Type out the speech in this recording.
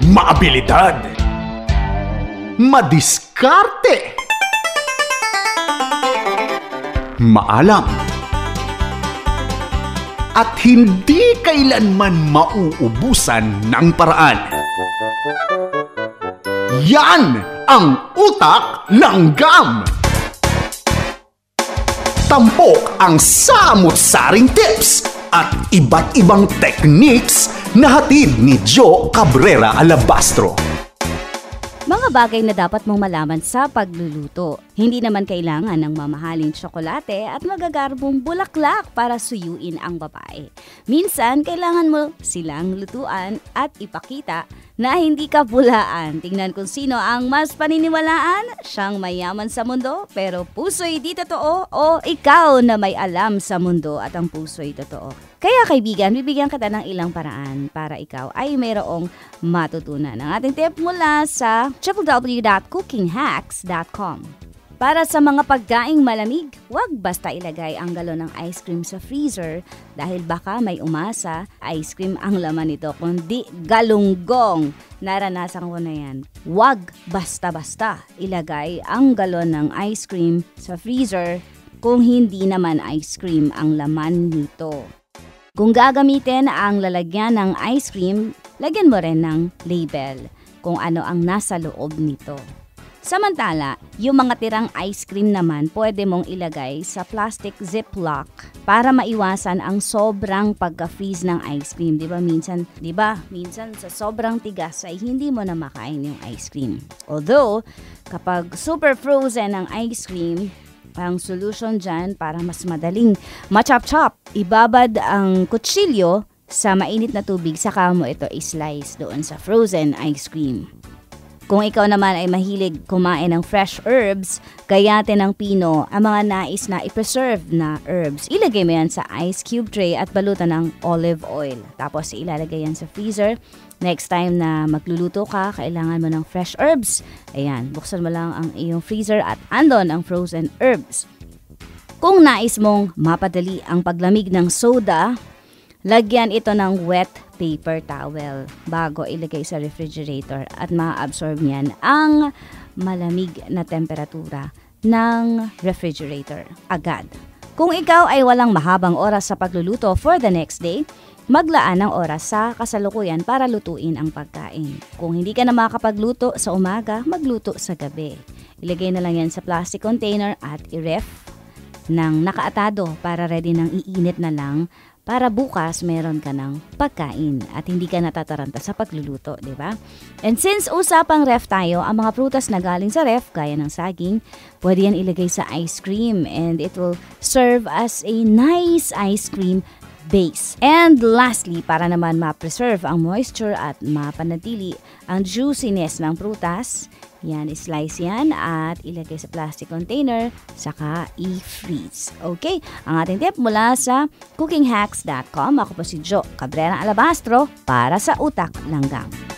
maabilidad, madiskarte, maalam, at hindi kailanman mauubusan ng paraan. Yan ang utak langgam! Tampok ang samut-saring tips at iba't ibang techniques na hatid ni Joe Cabrera Alabastro. Mga bagay na dapat mong malaman sa pagluluto. Hindi naman kailangan ng mamahaling tsokolate at magagarbong bulaklak para suyuin ang babae. Minsan, kailangan mo silang lutuan at ipakita na hindi ka bulaan. Tingnan kung sino ang mas paniniwalaan, siyang mayaman sa mundo pero puso'y di totoo, o ikaw na may alam sa mundo at ang puso'y totoo. Kaya kaibigan, bibigyan kita ng ilang paraan para ikaw ay mayroong matutunan. Ang ating tip mula sa www.cookinghacks.com. Para sa mga pagkaing malamig, huwag basta ilagay ang galon ng ice cream sa freezer dahil baka may umasa, ice cream ang laman nito kundi galunggong. Naranasan ko na yan. Huwag basta-basta ilagay ang galon ng ice cream sa freezer kung hindi naman ice cream ang laman nito. Kung gagamitin ang lalagyan ng ice cream, lagyan mo rin ng label kung ano ang nasa loob nito. Samantala, yung mga tirang ice cream naman pwede mong ilagay sa plastic ziplock para maiwasan ang sobrang pagka-freeze ng ice cream. Minsan sa sobrang tigas ay hindi mo na makain yung ice cream. Although, kapag super frozen ang ice cream, ang solution dyan para mas madaling ma-chop-chop, ibabad ang kutsilyo sa mainit na tubig saka mo ito i-slice doon sa frozen ice cream. Kung ikaw naman ay mahilig kumain ng fresh herbs, gayatin ng pino ang mga nais na i-preserve na herbs. Ilagay mo yan sa ice cube tray at balutan ng olive oil. Tapos ilalagay yan sa freezer. Next time na magluluto ka, kailangan mo ng fresh herbs. Ayan, buksan mo lang ang iyong freezer at andon ang frozen herbs. Kung nais mong mapadali ang paglamig ng soda, lagyan ito ng wet paper towel bago ilagay sa refrigerator at ma-absorb niyan ang malamig na temperatura ng refrigerator agad. Kung ikaw ay walang mahabang oras sa pagluluto for the next day, maglaan ng oras sa kasalukuyan para lutuin ang pagkain. Kung hindi ka na makakapagluto sa umaga, magluto sa gabi. Ilagay na lang yan sa plastic container at i-ref ng nakaatado para ready ng iinit na lang para bukas meron ka ng pagkain at hindi ka natataranta sa pagluluto, di ba? And since usapang ref tayo, ang mga prutas na galing sa ref, gaya ng saging, pwede yan ilagay sa ice cream and it will serve as a nice ice cream base. And lastly, para naman ma-preserve ang moisture at mapanatili ang juiciness ng prutas, yan, slice yan at ilagay sa plastic container, saka i-freeze. Okay? Ang ating tip mula sa cookinghacks.com. Ako po si Joe Cabrera Alabastro para sa Utak Langgam.